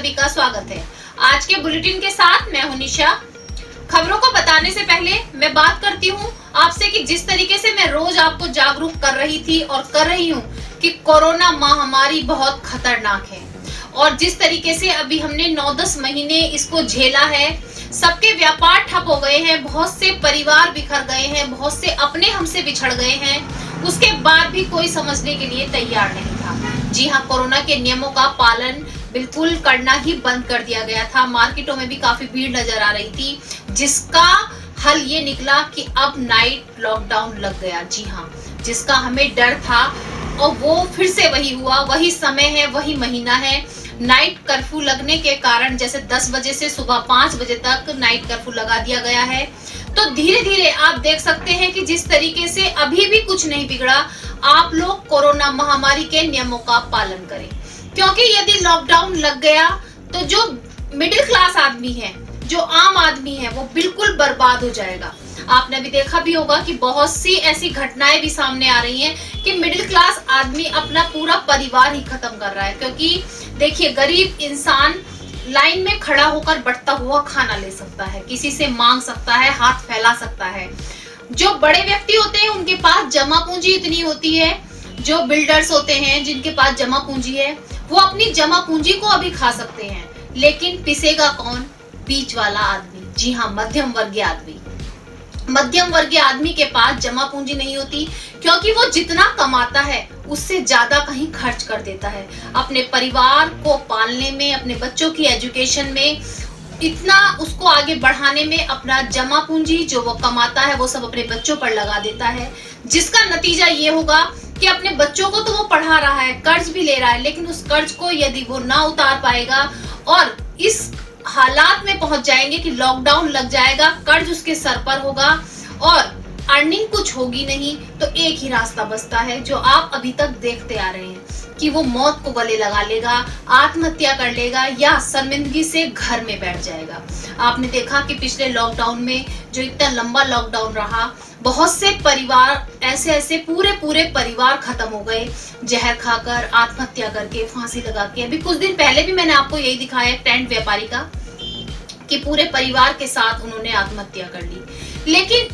सभी का स्वागत है। आज के बुलेटिन के साथ मैं हूं निशा। खबरों को बताने से पहले मैं बात करती हूं आपसे कि जिस तरीके से मैं रोज आपको जागरूक कर रही थी और कर रही हूं कि कोरोना महामारी बहुत खतरनाक है और जिस तरीके से अभी हमने 9-10 महीने इसको झेला है, सबके व्यापार ठप हो गए हैं, बहुत से परिवार बिखर गए हैं, बहुत से अपने हमसे बिछड़ गए हैं, उसके बाद भी कोई समझने के लिए तैयार नहीं था। जी हाँ, कोरोना के नियमों का पालन बिल्कुल करना ही बंद कर दिया गया था। मार्केटों में भी काफी भीड़ नजर आ रही थी, जिसका हल ये निकला कि अब नाइट लॉकडाउन लग गया। जी हाँ, जिसका हमें डर था और वो फिर से वही हुआ, वही समय है, वही महीना है। नाइट कर्फ्यू लगने के कारण जैसे 10 बजे से सुबह 5 बजे तक नाइट कर्फ्यू लगा दिया गया है। तो धीरे धीरे आप देख सकते हैं कि जिस तरीके से अभी भी कुछ नहीं बिगड़ा, आप लोग कोरोना महामारी के नियमों का पालन करें, क्योंकि यदि लॉकडाउन लग गया तो जो मिडिल क्लास आदमी है, जो आम आदमी है, वो बिल्कुल बर्बाद हो जाएगा। आपने भी देखा भी होगा कि बहुत सी ऐसी घटनाएं भी सामने आ रही हैं कि मिडिल क्लास आदमी अपना पूरा परिवार ही खत्म कर रहा है, क्योंकि देखिए, गरीब इंसान लाइन में खड़ा होकर बढ़ता हुआ खाना ले सकता है, किसी से मांग सकता है, हाथ फैला सकता है। जो बड़े व्यक्ति होते हैं उनके पास जमा पूंजी इतनी होती है, जो बिल्डर्स होते हैं जिनके पास जमा पूंजी है, वो अपनी जमा पूंजी को अभी खा सकते हैं, लेकिन पिसेगा कौन? बीच वाला आदमी। जी हाँ, मध्यम वर्गीय आदमी। मध्यम वर्गीय आदमी के पास जमा पूंजी नहीं होती, क्योंकि वो जितना कमाता है उससे ज्यादा कहीं खर्च कर देता है। अपने परिवार को पालने में, अपने बच्चों की एजुकेशन में, इतना उसको आगे बढ़ाने में अपना जमा पूंजी जो वो कमाता है वो सब अपने बच्चों पर लगा देता है, जिसका नतीजा ये होगा कि अपने बच्चों को तो वो पढ़ा रहा है, कर्ज भी ले रहा है, लेकिन उस कर्ज को यदि वो ना उतार पाएगा और इस हालात में पहुंच जाएंगे कि लॉकडाउन लग जाएगा, कर्ज उसके सर पर होगा और अर्निंग कुछ होगी नहीं, तो एक ही रास्ता बचता है जो आप अभी तक देखते आ रहे हैं कि वो मौत को गले लगा लेगा, आत्महत्या कर लेगा या शर्मिंदगी से घर में बैठ जाएगा। आपने देखा कि पिछले लॉकडाउन में जो इतना लंबा लॉकडाउन रहा, बहुत से परिवार ऐसे पूरे परिवार खत्म हो गए, जहर खाकर, आत्महत्या करके, फांसी लगा के। अभी कुछ दिन पहले भी मैंने आपको यही दिखाया टेंट व्यापारी का, कि पूरे परिवार के साथ उन्होंने आत्महत्या कर ली। लेकिन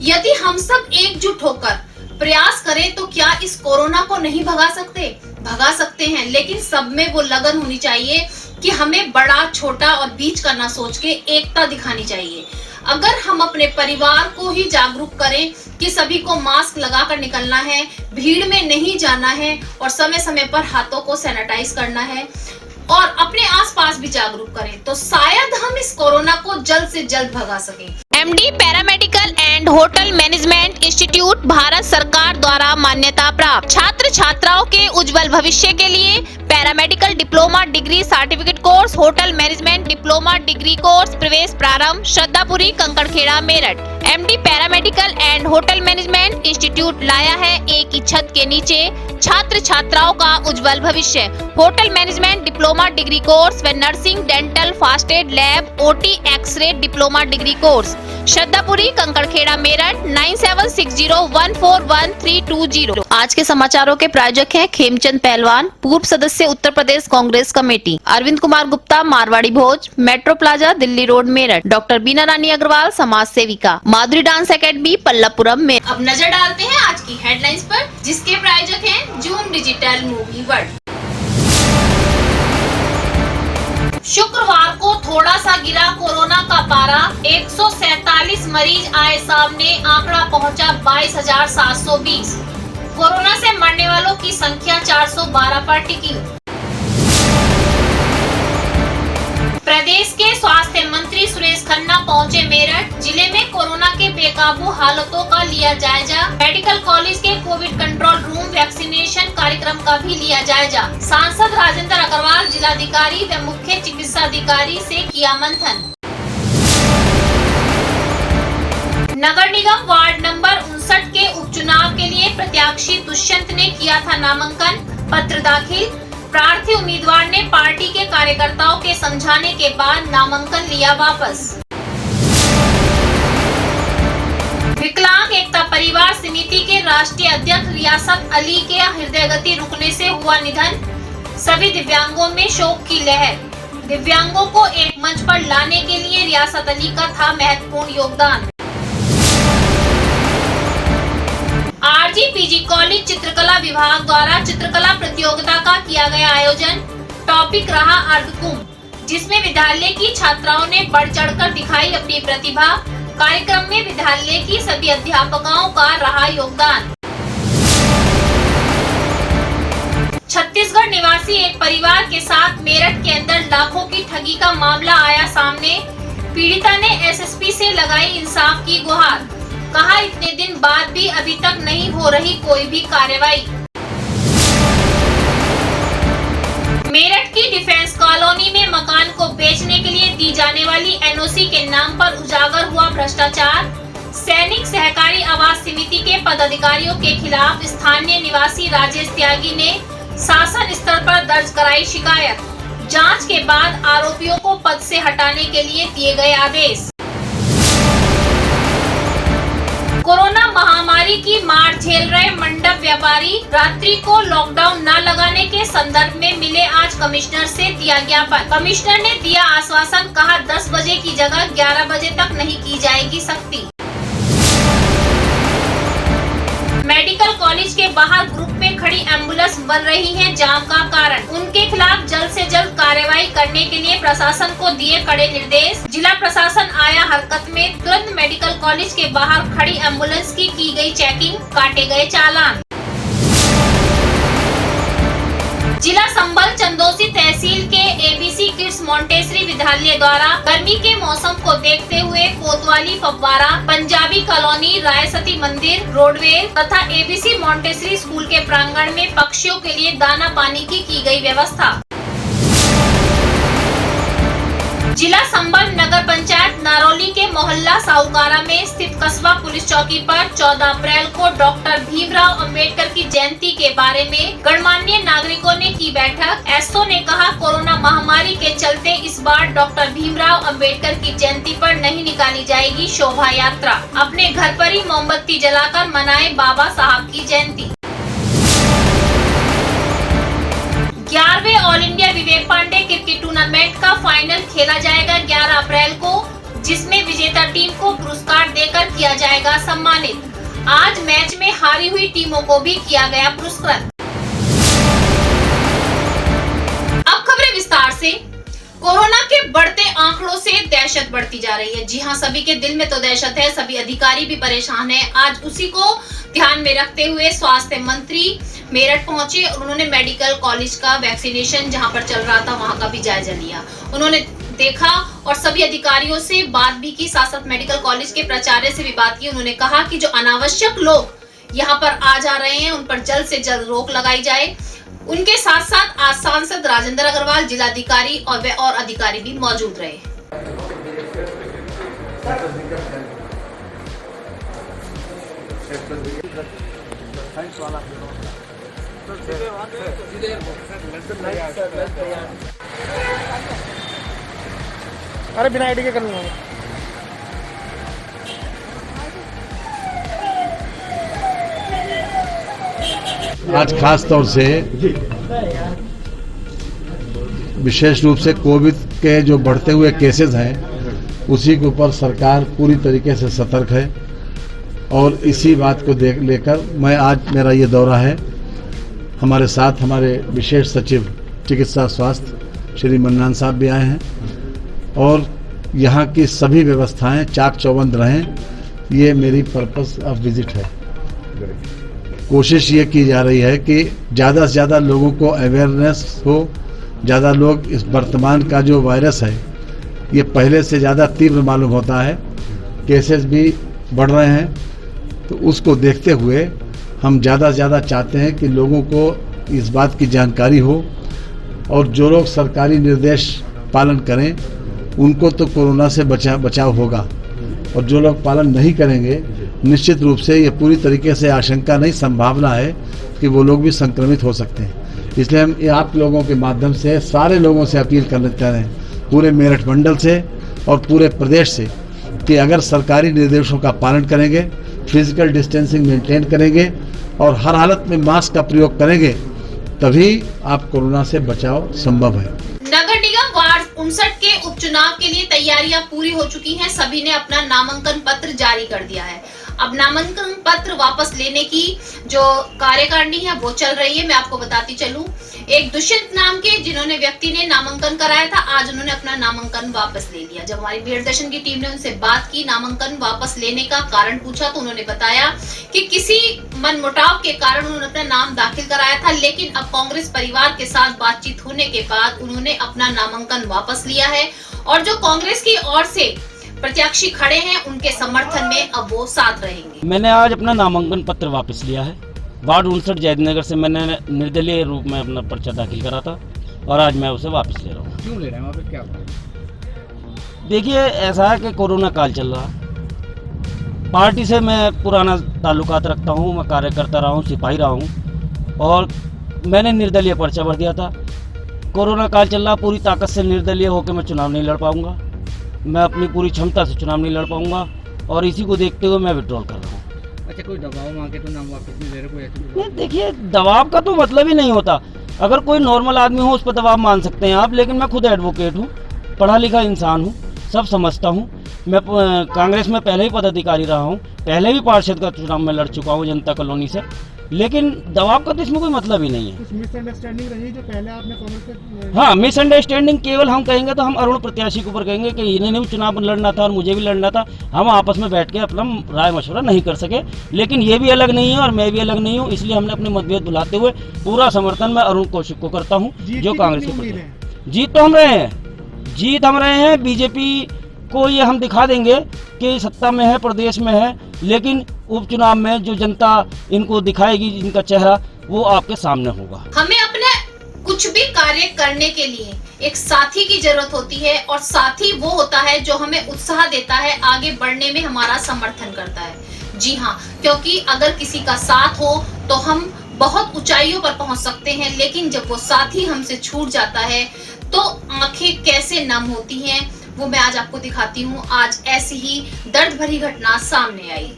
यदि हम सब एकजुट होकर प्रयास करें तो क्या इस कोरोना को नहीं भगा सकते? भगा सकते हैं, लेकिन सब में वो लगन होनी चाहिए कि हमें बड़ा, छोटा और बीच का ना सोच के एकता दिखानी चाहिए। अगर हम अपने परिवार को ही जागरूक करें कि सभी को मास्क लगाकर निकलना है, भीड़ में नहीं जाना है और समय समय पर हाथों को सैनिटाइज करना है और अपने आसपास भी जागरूक करें, तो शायद हम इस कोरोना को जल्द से जल्द भगा सकें। MD paramedical and hotel management institute Bharat सरकार द्वारा मान्यता प्राप्त। छात्र छात्राओं के उज्जवल भविष्य के लिए paramedical diploma degree certificate course, hotel management diploma degree course प्रवेश प्रारंभ, Shraddhapuri, Kankarkhera, Meerut. MD paramedical and hotel management institute लाया है एक ही छत के नीचे छात्र छात्राओं का उज्जवल भविष्य। Hotel management diploma degree course व nursing, dental, first aid, lab, OT, x ray diploma degree course. Shraddhapuri, Kankarkhera, Meerut 9760141320। आज के समाचारों के प्रायोजक हैं खेमचंद पहलवान, पूर्व सदस्य Uttar Pradesh Congress committee, Arvind Kumar Gupta, Marwari Bhoj, metro plaza, Delhi road, Meerut, doctor Bina Rani Agarwal, समाज सेविका, माधुरी डांस एकेडमी, पल्लवपुरम में। अब नजर डालते हैं आज की हेडलाइंस पर, जिसके प्रायोजक हैं जूम डिजिटल मूवी वर्ल्ड। शुक्रवार को थोड़ा सा गिरा कोरोना का पारा, 147 मरीज आए सामने, आंकड़ा पहुंचा 22,720। कोरोना से मरने वालों की संख्या 412 पर टिकी। प्रदेश के स्वास्थ्य मंत्री सुरेश खन्ना पहुंचे मेरठ, जिले में कोरोना के बेकाबू हालातों का लिया जायजा। मेडिकल कॉलेज के कोविड कंट्रोल रूम वैक्सीनेशन कार्यक्रम का भी लिया जायजा। सांसद राजेंद्र अग्रवाल जिलाधिकारी व मुख्य चिकित्सा अधिकारी से किया मंथन। नगर निगम वार्ड नंबर 59 के उपचुनाव के लिए प्रत्याशी दुष्यंत ने किया था नामांकन पत्र दाखिल। प्रार्थी उम्मीदवार ने पार्टी के कार्यकर्ताओं के समझाने के बाद नामांकन लिया वापस। विकलांग एकता परिवार समिति के राष्ट्रीय अध्यक्ष रियासत अली के हृदय गति रुकने से हुआ निधन। सभी दिव्यांगों में शोक की लहर। दिव्यांगों को एक मंच पर लाने के लिए रियासत अली का था महत्वपूर्ण योगदान। आरजी-पीजी कॉलेज चित्रकला विभाग द्वारा चित्रकला प्रतियोगिता का किया गया आयोजन। टॉपिक रहा अर्धकुंभ, जिसमें विद्यालय की छात्राओं ने बढ़ चढ़कर दिखाई अपनी प्रतिभा। कार्यक्रम में विद्यालय की सभी अध्यापकों का रहा योगदान। छत्तीसगढ़ निवासी एक परिवार के साथ मेरठ के अंदर लाखों की ठगी का मामला आया सामने। पीड़िता ने एसएसपी से लगाई इंसाफ की गुहार। कहा, इतने दिन बाद भी अभी तक नहीं हो रही कोई भी कार्रवाई। मेरठ की डिफेंस कॉलोनी में मकान को बेचने के लिए दी जाने वाली एनओसी के नाम पर उजागर हुआ भ्रष्टाचार। सैनिक सहकारी आवास समिति के पदाधिकारियों के खिलाफ स्थानीय निवासी राजेश त्यागी ने शासन स्तर पर दर्ज कराई शिकायत। जांच के बाद आरोपियों को पद से हटाने के लिए दिए गए आदेश। कोरोना महामारी की मार झेल रहे मंडप व्यापारी रात्रि को लॉकडाउन न लगाने के संदर्भ में मिले आज कमिश्नर से दिया ज्ञापन। कमिश्नर ने दिया आश्वासन, कहा 10 बजे की जगह 11 बजे तक नहीं की जाएगी सख्ती। मेडिकल कॉलेज के बाहर ग्रुप में खड़ी एम्बुलेंस बन रही है जाम का कारण। उनके खिलाफ जल्द से जल्द कार्रवाई करने के लिए प्रशासन को दिए कड़े निर्देश। जिला प्रशासन आया हरकत में, तुरंत मेडिकल कॉलेज के बाहर खड़ी एम्बुलेंस की गई चेकिंग, काटे गए चालान। जिला संबल चंदौसी तहसील के एबीसी किड्स मॉन्टेसरी विद्यालय द्वारा गर्मी के मौसम को देखते हुए कोतवाली फव्वारा, पंजाबी कॉलोनी, रायसती मंदिर, रोडवेज तथा एबीसी मॉन्टेसरी स्कूल के प्रांगण में पक्षियों के लिए दाना पानी की गई व्यवस्था। जिला संबल नगर पंचायत नारौली के मोहल्ला साहूकारा में स्थित कस्बा पुलिस चौकी पर 14 अप्रैल को डॉक्टर भीमराव अंबेडकर की जयंती के बारे में गणमान्य नागरिकों ने की बैठक। एसओ ने कहा, कोरोना महामारी के चलते इस बार डॉक्टर भीमराव अंबेडकर की जयंती पर नहीं निकाली जाएगी शोभा यात्रा। अपने घर पर ही मोमबत्ती जलाकर मनाए बाबा साहब की जयंती। 11वें ऑल इंडिया विवेक पांडे क्रिकेट टूर्नामेंट का फाइनल खेला जाएगा 11 अप्रैल को, जिसमें विजेता टीम को पुरस्कार देकर किया जाएगा सम्मानित। आज मैच में हारी हुई टीमों को भी किया गया पुरस्कृत। अब खबरें विस्तार से। कोरोना के बढ़ते आंकड़ों से दहशत बढ़ती जा रही है। जी हां, सभी के दिल में तो दहशत है, सभी अधिकारी भी परेशान हैं। आज उसी को ध्यान में रखते हुए स्वास्थ्य मंत्री मेरठ पहुंचे और उन्होंने मेडिकल कॉलेज का वैक्सीनेशन जहां पर चल रहा था वहां का भी जायजा लिया। उन्होंने देखा और सभी अधिकारियों से बात भी की, साथ साथ मेडिकल कॉलेज के प्राचार्य से भी बात की। उन्होंने कहा कि जो अनावश्यक लोग यहाँ पर आ जा रहे हैं उन पर जल्द से जल्द रोक लगाई जाए। उनके साथ साथ आज सांसद राजेंद्र अग्रवाल, जिलाधिकारी और अधिकारी भी मौजूद रहे। अरे बिना आईडी के कर लूंगा। आज खास तौर से विशेष रूप से कोविड के जो बढ़ते हुए केसेस हैं उसी के ऊपर सरकार पूरी तरीके से सतर्क है और इसी बात को लेकर मैं आज मेरा ये दौरा है। हमारे साथ हमारे विशेष सचिव चिकित्सा स्वास्थ्य श्री मन्नान साहब भी आए हैं और यहाँ की सभी व्यवस्थाएं चाक चौबंद रहें, ये मेरी पर्पस ऑफ विजिट है। कोशिश ये की जा रही है कि ज़्यादा से ज़्यादा लोगों को अवेयरनेस हो, ज़्यादा लोग इस वर्तमान का जो वायरस है ये पहले से ज़्यादा तीव्र मालूम होता है, केसेस भी बढ़ रहे हैं, तो उसको देखते हुए हम ज़्यादा से ज़्यादा चाहते हैं कि लोगों को इस बात की जानकारी हो और जो लोग सरकारी निर्देश पालन करें उनको तो कोरोना से बचाव होगा और जो लोग पालन नहीं करेंगे निश्चित रूप से ये पूरी तरीके से आशंका नहीं, संभावना है कि वो लोग भी संक्रमित हो सकते हैं। इसलिए हम आप लोगों के माध्यम से सारे लोगों से अपील करना चाह रहे हैं, पूरे मेरठ मंडल से और पूरे प्रदेश से, कि अगर सरकारी निर्देशों का पालन करेंगे, फिजिकल डिस्टेंसिंग मेंटेन करेंगे और हर हालत में मास्क का प्रयोग करेंगे, तभी आप कोरोना से बचाव संभव है। नगर निगम वार्ड वार्ड 59 के उपचुनाव के लिए तैयारियां पूरी हो चुकी हैं। सभी ने अपना नामांकन पत्र जारी कर दिया है। अब नामांकन पत्र वापस लेने की जो कार्यकारिणी है वो चल रही है। मैं आपको बताती चलूं, एक दुष्यंत नाम के जिन्होंने व्यक्ति ने नामांकन कराया था, आज उन्होंने अपना नामांकन वापस ले लिया। जब हमारी मेयर दर्शन की टीम ने उनसे बात की, नामांकन वापस लेने का कारण पूछा, तो उन्होंने बताया कि किसी मनमुटाव के कारण उन्होंने अपना नाम दाखिल कराया था, लेकिन अब कांग्रेस परिवार के साथ बातचीत होने के बाद उन्होंने अपना नामांकन वापस लिया है और जो कांग्रेस की ओर से प्रत्याशी खड़े हैं उनके समर्थन में अब वो साथ रहेंगे। मैंने आज अपना नामांकन पत्र वापस लिया है। वार्ड 59 जयदेव नगर से मैंने निर्दलीय रूप में अपना पर्चा दाखिल करा था और आज मैं उसे वापस ले रहा हूँ। क्यों ले रहे हैं, वहाँ पे क्या हुआ? देखिए, ऐसा है कि कोरोना काल चल रहा है। पार्टी से मैं पुराना ताल्लुकात रखता हूँ, मैं कार्य करता रहा हूँ, सिपाही रहा हूँ और मैंने निर्दलीय पर्चा भर दिया था। कोरोना काल चल रहा, पूरी ताकत से निर्दलीय होकर मैं चुनाव नहीं लड़ पाऊँगा, मैं अपनी पूरी क्षमता से चुनाव नहीं लड़ पाऊँगा और इसी को देखते हुए मैं विड्रॉल कर रहा हूँ। अच्छा, कोई दबाव मांगे तो नाम वापस नहीं ले रहे, कोई ऐसी नहीं, देखिए, दबाव का तो मतलब ही नहीं होता। अगर कोई नॉर्मल आदमी हो उस पर दबाव मान सकते हैं आप, लेकिन मैं खुद एडवोकेट हूँ, पढ़ा लिखा इंसान हूँ, सब समझता हूँ। मैं कांग्रेस में पहले ही पदाधिकारी रहा हूँ, पहले भी पार्षद का चुनाव में लड़ चुका हूँ जनता कॉलोनी से, लेकिन दबाव का तो इसमें कोई मतलब ही नहीं है। कुछ मिसअंडरस्टैंडिंग रही जो पहले आपने कांग्रेस से? हाँ, मिसअंडरस्टैंडिंग केवल हम कहेंगे तो हम अरुण प्रत्याशी के ऊपर कहेंगे कि इन्हें भी चुनाव लड़ना था और मुझे भी लड़ना था, हम आपस में बैठ के अपना राय मशवरा नहीं कर सके। लेकिन ये भी अलग नहीं है और मैं भी अलग नहीं हूँ, इसलिए हमने अपने मतभेद भुलाते हुए पूरा समर्थन मैं अरुण कौशिक को करता हूँ जो कांग्रेस के। जीत तो हम रहे हैं, बीजेपी को ये हम दिखा देंगे कि सत्ता में है, प्रदेश में है, लेकिन उपचुनाव में जो जनता इनको दिखाएगी, इनका चेहरा, वो आपके सामने होगा। हमें अपने कुछ भी कार्य करने के लिए एक साथी की जरूरत होती है और साथी वो होता है जो हमें उत्साह देता है, आगे बढ़ने में हमारा समर्थन करता है। जी हाँ, क्योंकि अगर किसी का साथ हो तो हम बहुत ऊंचाइयों पर पहुंच सकते हैं, लेकिन जब वो साथी हमसे छूट जाता है तो आंखें कैसे नम होती हैं, वो मैं आज आपको दिखाती हूँ। आज ऐसी ही दर्द भरी घटना सामने आई।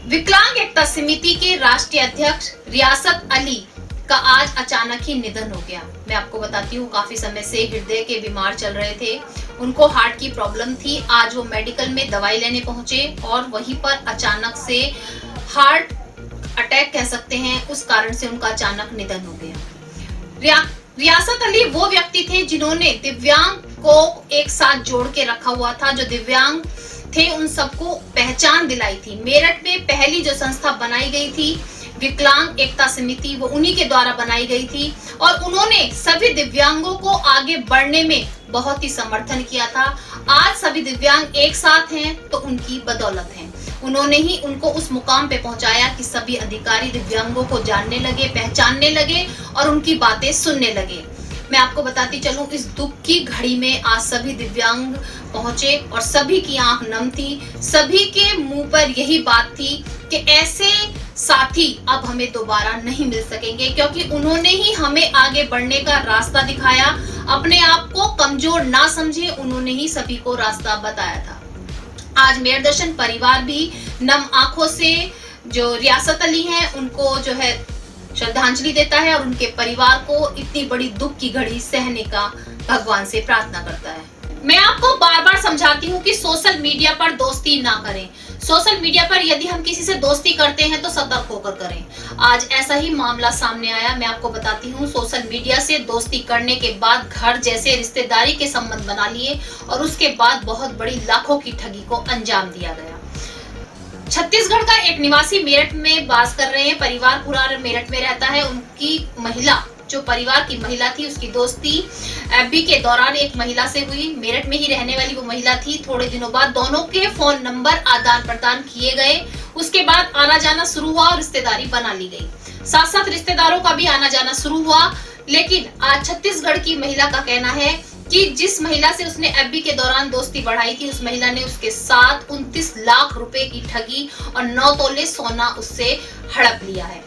विकलांग एकता समिति के राष्ट्रीय अध्यक्ष रियासत अली का आज अचानक ही निधन हो गया। मैं आपको बताती हूँ, काफी समय से हृदय के बीमार चल रहे थे, उनको हार्ट की प्रॉब्लम थी। आज वो मेडिकल में दवाई लेने पहुंचे और वहीं पर अचानक से हार्ट अटैक कह सकते हैं, उस कारण से उनका अचानक निधन हो गया। रियासत अली वो व्यक्ति थे जिन्होंने दिव्यांग को एक साथ जोड़ के रखा हुआ था, जो दिव्यांग थे उन सबको पहचान दिलाई थी। मेरठ में पहली जो संस्था बनाई गई थी विकलांग एकता समिति, वो उन्हीं के द्वारा बनाई गई थी और उन्होंने सभी दिव्यांगों को आगे बढ़ने में बहुत ही समर्थन किया था। आज सभी दिव्यांग एक साथ हैं तो उनकी बदौलत है। उन्होंने ही उनको उस मुकाम पे पहुंचाया कि सभी अधिकारी दिव्यांगों को जानने लगे, पहचानने लगे और उनकी बातें सुनने लगे। मैं आपको बताती चलूं, इस दुख की घड़ी में आज सभी दिव्यांग पहुंचे और सभी की आंख नम थी, सभी के मुंह पर यही बात थी कि ऐसे साथी अब हमें दोबारा नहीं मिल सकेंगे, क्योंकि उन्होंने ही हमें आगे बढ़ने का रास्ता दिखाया। अपने आप को कमजोर ना समझे, उन्होंने ही सभी को रास्ता बताया था। आज मेयर दर्शन परिवार भी नम आंखों से जो रियासत अली हैं उनको जो है श्रद्धांजलि देता है और उनके परिवार को इतनी बड़ी दुख की घड़ी सहने का भगवान से प्रार्थना करता है। मैं आपको बार बार समझाती हूँ कि सोशल मीडिया पर दोस्ती ना करें। सोशल मीडिया पर यदि हम किसी से दोस्ती करते हैं तो सतर्क होकर करें। आज ऐसा ही मामला सामने आया। मैं आपको बताती हूँ, सोशल मीडिया से दोस्ती करने के बाद घर जैसे रिश्तेदारी के संबंध बना लिए और उसके बाद बहुत बड़ी लाखों की ठगी को अंजाम दिया गया। छत्तीसगढ़ का एक निवासी मेरठ में वास कर रहे हैं, परिवार पूरा मेरठ में रहता है। उनकी महिला, जो परिवार की महिला थी, उसकी दोस्ती एफबी के दौरान एक महिला से हुई। मेरठ में ही रहने वाली वो महिला थी। थोड़े दिनों बाद दोनों के फोन नंबर आदान प्रदान किए गए। उसके बाद आना जाना शुरू हुआ और रिश्तेदारी बना ली गई। साथ साथ रिश्तेदारों का भी आना जाना शुरू हुआ। लेकिन आज छत्तीसगढ़ की महिला का कहना है कि जिस महिला से उसने एफबी के दौरान दोस्ती बढ़ाई थी, उस महिला ने उसके साथ 29 लाख रुपए की ठगी और 9 तोले सोना उससे हड़प लिया है।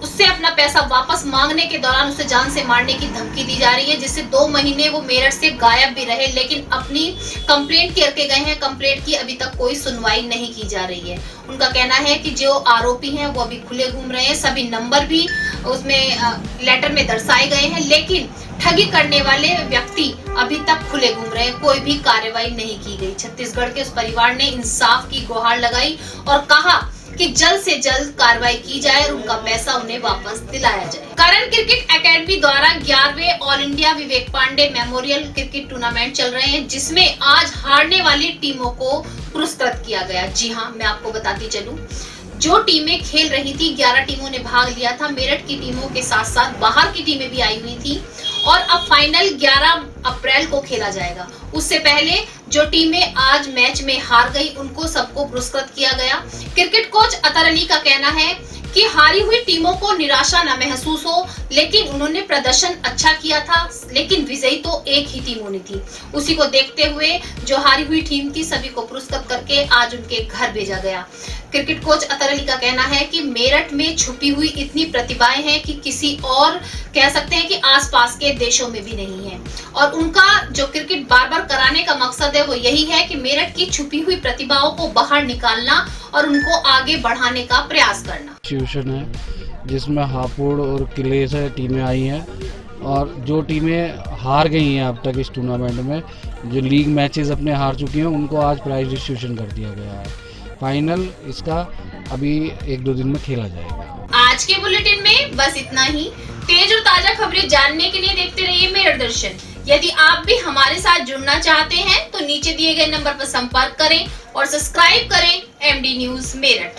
उससे अपना पैसा वापस मांगने के दौरान उसे जान से मारने की धमकी दी जा रही है, जिससे 2 महीने वो मेरठ से गायब भी रहे, लेकिन अपनी कंप्लेंट करके गए हैं। कंप्लेंट की अभी तक कोई सुनवाई नहीं की जा रही है। उनका कहना है कि जो आरोपी हैं वो अभी खुले घूम रहे हैं, सभी नंबर भी उसमें लेटर में दर्शाए गए हैं, लेकिन ठगी करने वाले व्यक्ति अभी तक खुले घूम रहे हैं, कोई भी कार्रवाई नहीं की गई। छत्तीसगढ़ के उस परिवार ने इंसाफ की गुहार लगाई और कहा कि जल्द से जल्द कार्रवाई की जाए और उनका पैसा उन्हें वापस दिलाया जाए। करण क्रिकेट एकेडमी द्वारा 11वें ऑल इंडिया विवेक पांडे मेमोरियल क्रिकेट टूर्नामेंट चल रहे हैं, जिसमें आज हारने वाली टीमों को पुरस्कृत किया गया। जी हाँ, मैं आपको बताती चलूं, जो टीमें खेल रही थी 11 टीमों ने भाग लिया था। मेरठ की टीमों के साथ साथ बाहर की टीमें भी आई हुई थी और अब फाइनल 11 अप्रैल को खेला जाएगा। उससे पहले जो टीमें आज मैच में हार गई उनको सबको पुरस्कृत किया गया। क्रिकेट कोच अतर अली का कहना है कि हारी हुई टीमों को निराशा न महसूस हो, लेकिन उन्होंने प्रदर्शन अच्छा किया था, लेकिन विजयी तो एक ही टीम होनी थी। उसी को देखते हुए जो हारी हुई टीम थी सभी को पुरस्कृत करके आज उनके घर भेजा गया। क्रिकेट कोच अतर अली का कहना है कि मेरठ में छुपी हुई इतनी प्रतिभाएं हैं कि किसी और कह सकते हैं कि आसपास के देशों में भी नहीं है, और उनका जो क्रिकेट बार बार कराने का मकसद है वो यही है कि मेरठ की छुपी हुई प्रतिभाओं को बाहर निकालना और उनको आगे बढ़ाने का प्रयास करना। इंस्टीट्यूशन है जिसमें हापुड़ और किले से टीमें आई हैं, और जो टीमें हार गई हैं अब तक इस टूर्नामेंट में, जो लीग मैचेस अपने हार चुकी हैं, उनको आज प्राइज डिस्ट्रीब्यूशन कर दिया गया है। फाइनल इसका अभी 1-2 दिन में खेला जाएगा। आज के बुलेटिन में बस इतना ही। तेज और ताजा खबरें जानने के लिए देखते रहिए मेरठ दर्शन। यदि आप भी हमारे साथ जुड़ना चाहते हैं तो नीचे दिए गए नंबर पर संपर्क करें और सब्सक्राइब करें MD न्यूज मेरठ।